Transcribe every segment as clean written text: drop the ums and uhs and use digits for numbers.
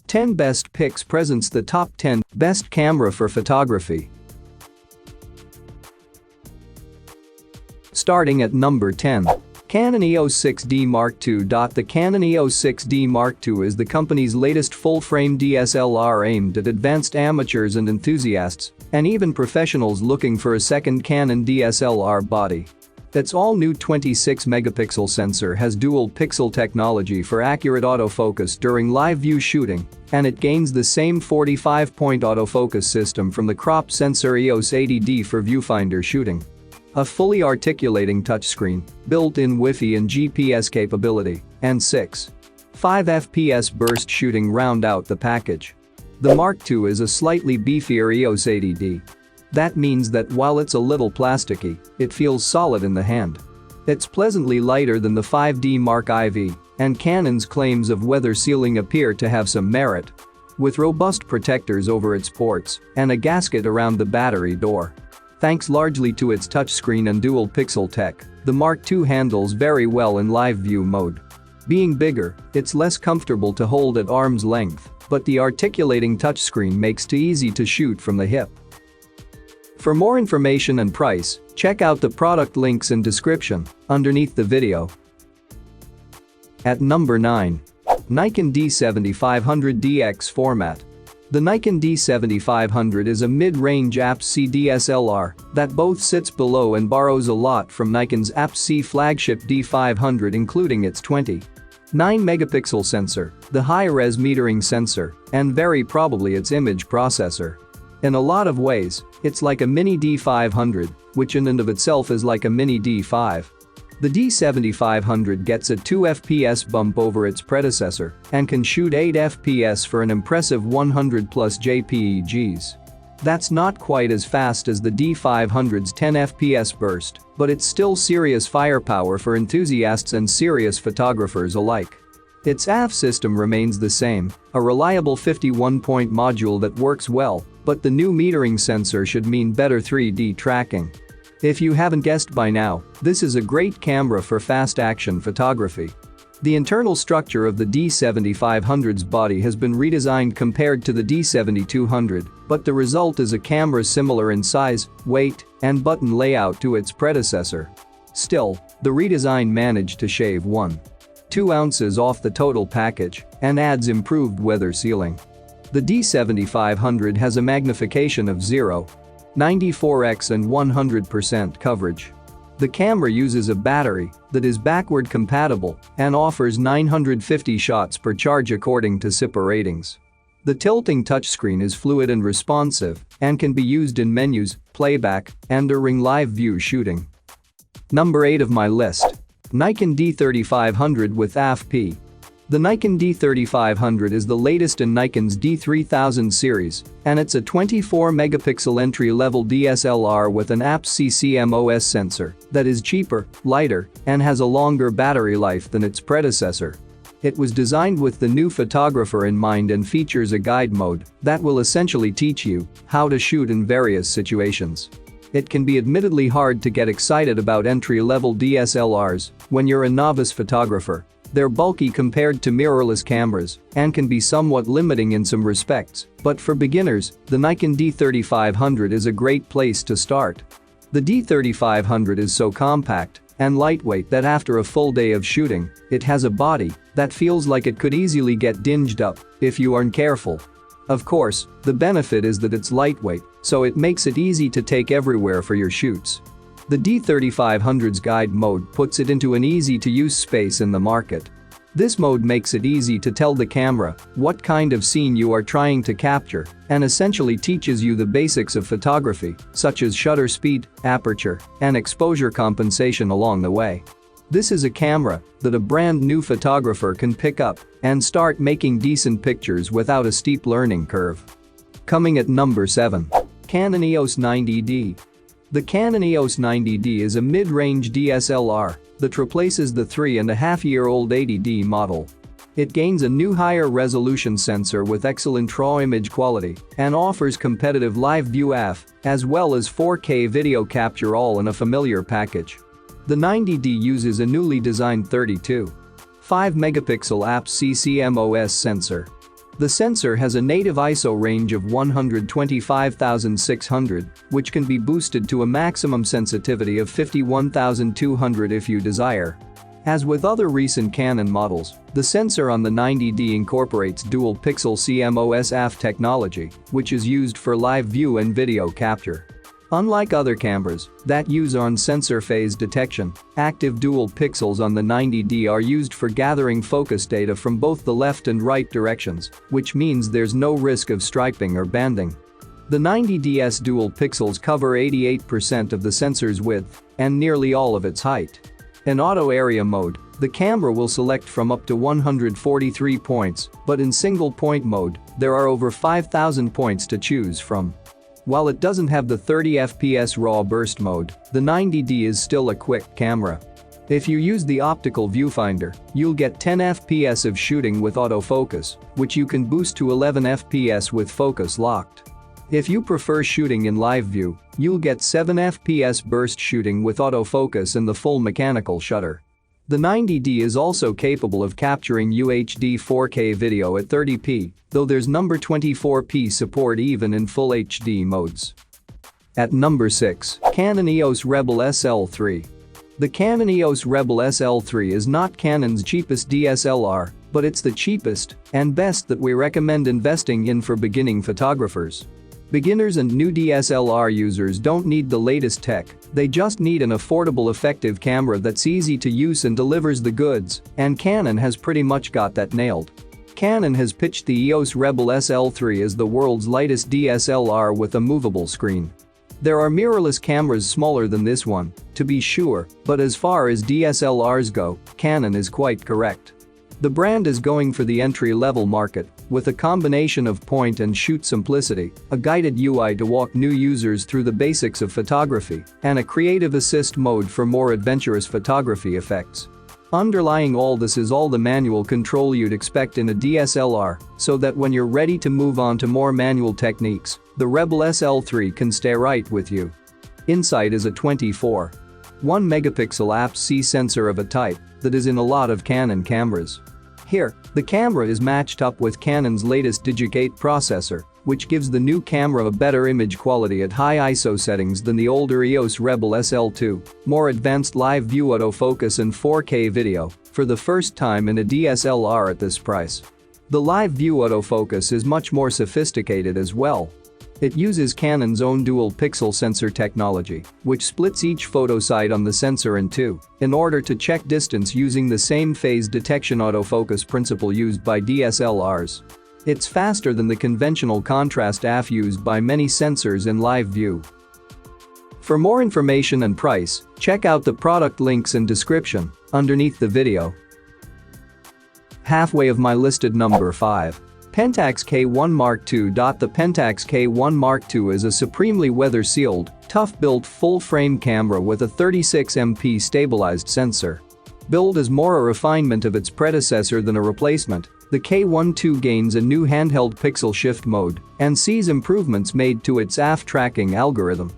Ten Best Picks presents the top 10 best camera for photography. Starting at number 10. Canon EOS 6D Mark II. The Canon EOS 6D Mark II is the company's latest full-frame DSLR aimed at advanced amateurs and enthusiasts, and even professionals looking for a second Canon DSLR body. Its all-new 26-megapixel sensor has dual-pixel technology for accurate autofocus during live-view shooting, and it gains the same 45-point autofocus system from the crop sensor EOS 80D for viewfinder shooting. A fully articulating touchscreen, built-in Wi-Fi and GPS capability, and 6.5 FPS burst shooting round out the package. The Mark II is a slightly beefier EOS 80D. That means that while it's a little plasticky, it feels solid in the hand. It's pleasantly lighter than the 5D Mark IV, and Canon's claims of weather sealing appear to have some merit. With robust protectors over its ports and a gasket around the battery door. Thanks largely to its touchscreen and dual-pixel tech, the Mark II handles very well in live view mode. Being bigger, it's less comfortable to hold at arm's length, but the articulating touchscreen makes it easy to shoot from the hip. For more information and price, check out the product links in description underneath the video. At number 9. Nikon D7500 DX format. The Nikon D7500 is a mid-range APS-C DSLR that both sits below and borrows a lot from Nikon's APS-C flagship D500, including its 29-megapixel sensor, the high-res metering sensor, and very probably its image processor. In a lot of ways, it's like a mini D500, which in and of itself is like a mini D5. The D7500 gets a 2 FPS bump over its predecessor and can shoot 8 FPS for an impressive 100 plus JPEGs. That's not quite as fast as the D500's 10 FPS burst, but it's still serious firepower for enthusiasts and serious photographers alike. Its AF system remains the same, a reliable 51-point module that works well, but the new metering sensor should mean better 3D tracking. If you haven't guessed by now, this is a great camera for fast-action photography. The internal structure of the D7500's body has been redesigned compared to the D7200, but the result is a camera similar in size, weight, and button layout to its predecessor. Still, the redesign managed to shave 1.2 ounces off the total package and adds improved weather sealing. The D7500 has a magnification of 0.94x and 100% coverage. The camera uses a battery that is backward compatible and offers 950 shots per charge according to SIPA ratings. The tilting touchscreen is fluid and responsive and can be used in menus, playback, and during live view shooting. Number 8 of my list. Nikon D3500 with AF-P. The Nikon D3500 is the latest in Nikon's D3000 series, and it's a 24-megapixel entry-level DSLR with an APS-C CMOS sensor that is cheaper, lighter, and has a longer battery life than its predecessor. It was designed with the new photographer in mind and features a guide mode that will essentially teach you how to shoot in various situations. It can be admittedly hard to get excited about entry-level DSLRs when you're a novice photographer. They're bulky compared to mirrorless cameras and can be somewhat limiting in some respects, but for beginners, the Nikon D3500 is a great place to start. The D3500 is so compact and lightweight that after a full day of shooting, it has a body that feels like it could easily get dinged up if you aren't careful. Of course, the benefit is that it's lightweight, so it makes it easy to take everywhere for your shoots. The D3500's guide mode puts it into an easy-to-use space in the market. This mode makes it easy to tell the camera what kind of scene you are trying to capture and essentially teaches you the basics of photography, such as shutter speed, aperture, and exposure compensation along the way. This is a camera that a brand new photographer can pick up and start making decent pictures without a steep learning curve. Coming at number 7. Canon EOS 90D. The Canon EOS 90D is a mid-range DSLR that replaces the 3.5-year-old 80D model. It gains a new higher resolution sensor with excellent RAW image quality and offers competitive live view AF as well as 4K video capture all in a familiar package. The 90D uses a newly designed 32.5 megapixel APS-C CMOS sensor. The sensor has a native ISO range of 125,600, which can be boosted to a maximum sensitivity of 51,200 if you desire. As with other recent Canon models, the sensor on the 90D incorporates dual-pixel CMOS AF technology, which is used for live view and video capture. Unlike other cameras that use on-sensor phase detection, active dual pixels on the 90D are used for gathering focus data from both the left and right directions, which means there's no risk of striping or banding. The 90D's dual pixels cover 88% of the sensor's width and nearly all of its height. In auto area mode, the camera will select from up to 143 points, but in single point mode, there are over 5,000 points to choose from. While it doesn't have the 30 fps RAW burst mode, the 90D is still a quick camera. If you use the optical viewfinder, you'll get 10 fps of shooting with autofocus, which you can boost to 11 fps with focus locked. If you prefer shooting in live view, you'll get 7 fps burst shooting with autofocus and the full mechanical shutter. The 90D is also capable of capturing UHD 4K video at 30p, though there's number 24p support even in full HD modes. At number 6, Canon EOS REBEL SL3. The Canon EOS REBEL SL3 is not Canon's cheapest DSLR, but it's the cheapest and best that we recommend investing in for beginning photographers. Beginners and new DSLR users don't need the latest tech, they just need an affordable, effective camera that's easy to use and delivers the goods, and Canon has pretty much got that nailed. Canon has pitched the EOS REBEL SL3 as the world's lightest DSLR with a movable screen. There are mirrorless cameras smaller than this one, to be sure, but as far as DSLRs go, Canon is quite correct. The brand is going for the entry-level market, with a combination of point-and-shoot simplicity, a guided UI to walk new users through the basics of photography, and a creative assist mode for more adventurous photography effects. Underlying all this is all the manual control you'd expect in a DSLR, so that when you're ready to move on to more manual techniques, the REBEL SL3 can stay right with you. Inside is a 24.1 megapixel APS-C sensor of a type that is in a lot of Canon cameras. Here, the camera is matched up with Canon's latest Digi8 processor, which gives the new camera a better image quality at high ISO settings than the older EOS REBEL SL2, more advanced live view autofocus and 4K video, for the first time in a DSLR at this price. The live view autofocus is much more sophisticated as well. It uses Canon's own dual-pixel sensor technology, which splits each photo side on the sensor in two, in order to check distance using the same phase detection autofocus principle used by DSLRs. It's faster than the conventional contrast AF used by many sensors in live view. For more information and price, check out the product links and description underneath the video. Halfway of my listed number 5. Pentax K1 Mark II. The Pentax K1 Mark II is a supremely weather-sealed, tough-built full-frame camera with a 36MP stabilized sensor. Billed as more a refinement of its predecessor than a replacement, the K1 II gains a new handheld pixel shift mode and sees improvements made to its AF tracking algorithm.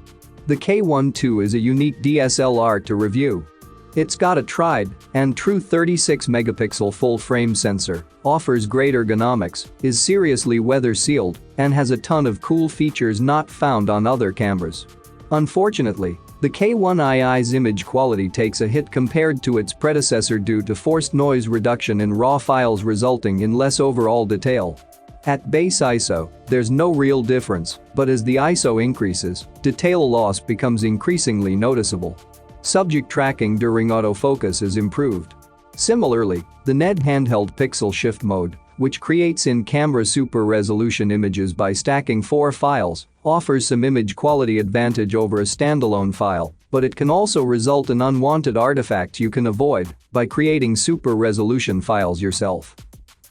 The K1 II is a unique DSLR to review. It's got a tried-and-true 36-megapixel full-frame sensor, offers great ergonomics, is seriously weather-sealed, and has a ton of cool features not found on other cameras. Unfortunately, the K1 II's image quality takes a hit compared to its predecessor due to forced noise reduction in RAW files resulting in less overall detail. At base ISO, there's no real difference, but as the ISO increases, detail loss becomes increasingly noticeable. Subject tracking during autofocus is improved. Similarly, the NED handheld pixel shift mode, which creates in-camera super resolution images by stacking 4 files, offers some image quality advantage over a standalone file, but it can also result in unwanted artifacts you can avoid by creating super resolution files yourself.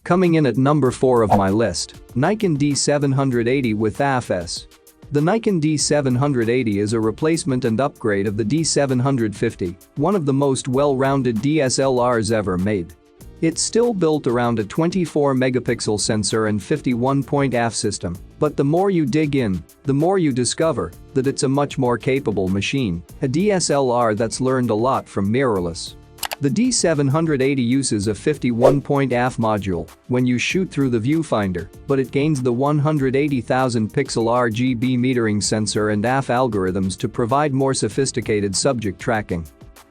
Coming in at number 4 of my list, Nikon D780 with AFS. The Nikon D780 is a replacement and upgrade of the D750, one of the most well-rounded DSLRs ever made. It's still built around a 24-megapixel sensor and 51-point AF system, but the more you dig in, the more you discover that it's a much more capable machine, a DSLR that's learned a lot from mirrorless. The D780 uses a 51-point AF module when you shoot through the viewfinder, but it gains the 180,000 pixel RGB metering sensor and AF algorithms to provide more sophisticated subject tracking.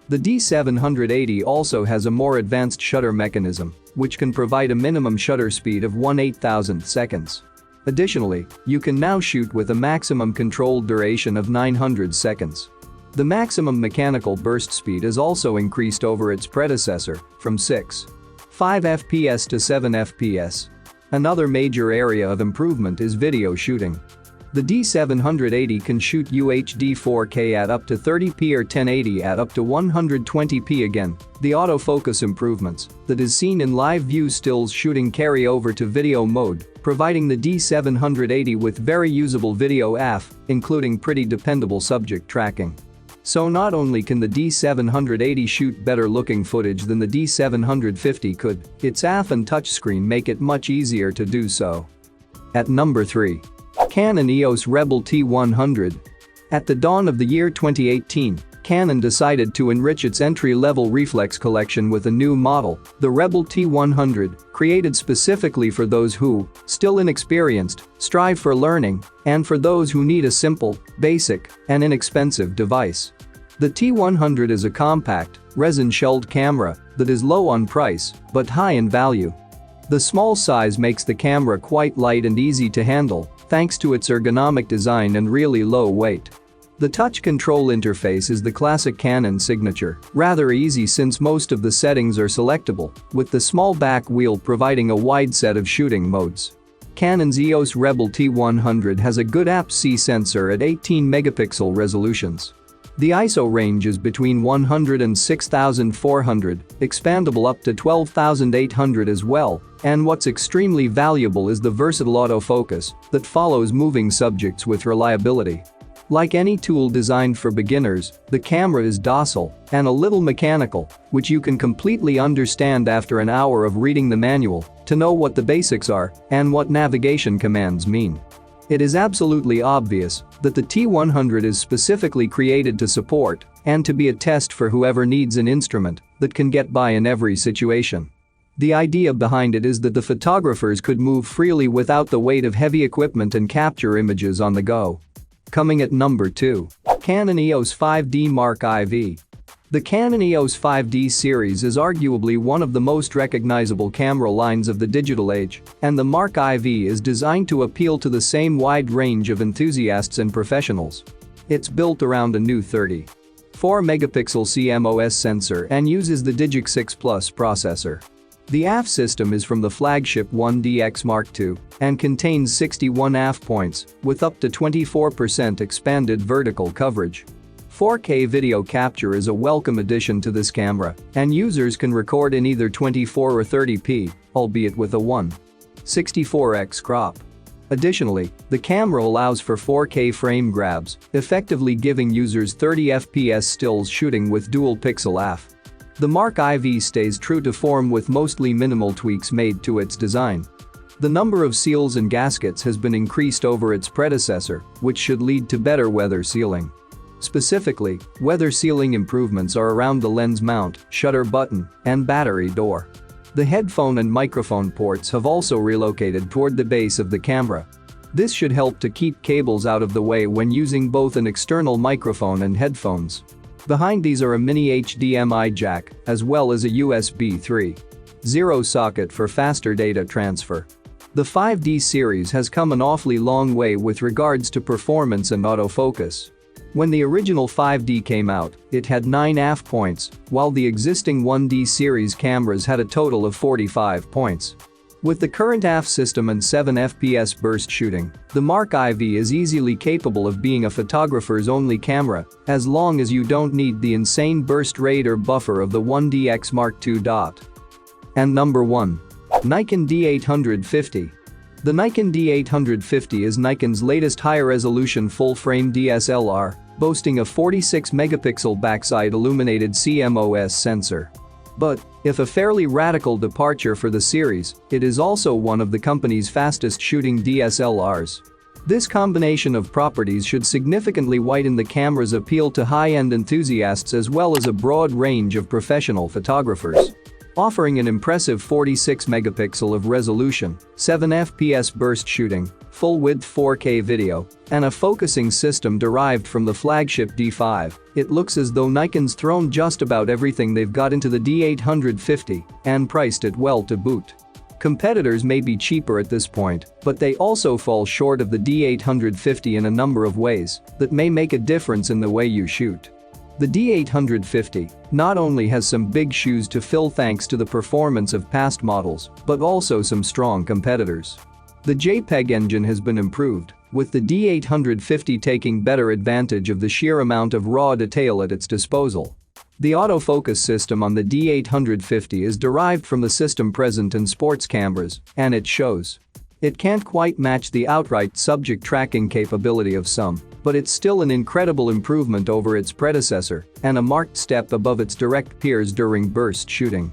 The D780 also has a more advanced shutter mechanism, which can provide a minimum shutter speed of 1/8000th seconds. Additionally, you can now shoot with a maximum controlled duration of 900 seconds. The maximum mechanical burst speed is also increased over its predecessor, from 6.5 fps to 7 fps. Another major area of improvement is video shooting. The D780 can shoot UHD 4K at up to 30p or 1080 at up to 120p again. The autofocus improvements that is seen in live view stills shooting carry over to video mode, providing the D780 with very usable video AF, including pretty dependable subject tracking. So not only can the D780 shoot better looking footage than the D750 could, its AF and touchscreen make it much easier to do so. At number 3. Canon EOS REBEL T100. At the dawn of the year 2018, Canon decided to enrich its entry-level reflex collection with a new model, the REBEL T100, created specifically for those who, still inexperienced, strive for learning, and for those who need a simple, basic, and inexpensive device. The T100 is a compact, resin-shelled camera that is low on price but high in value. The small size makes the camera quite light and easy to handle, thanks to its ergonomic design and really low weight. The touch control interface is the classic Canon signature, rather easy since most of the settings are selectable, with the small back wheel providing a wide set of shooting modes. Canon's EOS REBEL T100 has a good APS-C sensor at 18 megapixel resolutions. The ISO range is between 100 and 6400, expandable up to 12800 as well, and what's extremely valuable is the versatile autofocus that follows moving subjects with reliability. Like any tool designed for beginners, the camera is docile and a little mechanical, which you can completely understand after an hour of reading the manual to know what the basics are and what navigation commands mean. It is absolutely obvious that the T100 is specifically created to support and to be a test for whoever needs an instrument that can get by in every situation. The idea behind it is that the photographers could move freely without the weight of heavy equipment and capture images on the go. Coming at number 2. Canon EOS 5D Mark IV. The Canon EOS 5D series is arguably one of the most recognizable camera lines of the digital age, and the Mark IV is designed to appeal to the same wide range of enthusiasts and professionals. It's built around a new 34-megapixel CMOS sensor and uses the Digic 6 Plus processor. The AF system is from the flagship 1DX Mark II and contains 61 AF points with up to 24% expanded vertical coverage. 4K video capture is a welcome addition to this camera, and users can record in either 24 or 30p, albeit with a 1/64x crop. Additionally, the camera allows for 4K frame grabs, effectively giving users 30 fps stills shooting with dual pixel AF. The Mark IV stays true to form with mostly minimal tweaks made to its design. The number of seals and gaskets has been increased over its predecessor, which should lead to better weather sealing. Specifically, weather sealing improvements are around the lens mount, shutter button, and battery door. The headphone and microphone ports have also relocated toward the base of the camera. This should help to keep cables out of the way when using both an external microphone and headphones. Behind these are a mini HDMI jack, as well as a USB 3.0 socket for faster data transfer. The 5D series has come an awfully long way with regards to performance and autofocus. When the original 5D came out, it had 9 AF points, while the existing 1D series cameras had a total of 45 points. With the current AF system and 7 fps burst shooting, the Mark IV is easily capable of being a photographer's only camera, as long as you don't need the insane burst rate or buffer of the 1DX Mark II. And number 1. Nikon D850. The Nikon D850 is Nikon's latest high-resolution full-frame DSLR, boasting a 46-megapixel backside illuminated CMOS sensor. But If a fairly radical departure for the series, it is also one of the company's fastest shooting DSLRs. This combination of properties should significantly widen the camera's appeal to high-end enthusiasts as well as a broad range of professional photographers. Offering an impressive 46 megapixel of resolution, 7 fps burst shooting, full-width 4K video, and a focusing system derived from the flagship D5, it looks as though Nikon's thrown just about everything they've got into the D850 and priced it well to boot. Competitors may be cheaper at this point, but they also fall short of the D850 in a number of ways that may make a difference in the way you shoot. The D850 not only has some big shoes to fill thanks to the performance of past models, but also some strong competitors. The JPEG engine has been improved, with the D850 taking better advantage of the sheer amount of raw detail at its disposal. The autofocus system on the D850 is derived from the system present in sports cameras, and it shows. It can't quite match the outright subject tracking capability of some, but it's still an incredible improvement over its predecessor and a marked step above its direct peers during burst shooting.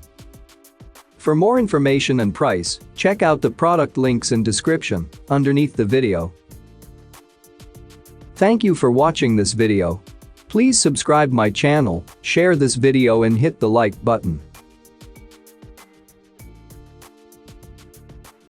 For more information and price, check out the product links in description underneath the video. Thank you for watching this video. Please subscribe my channel, share this video and hit the like button.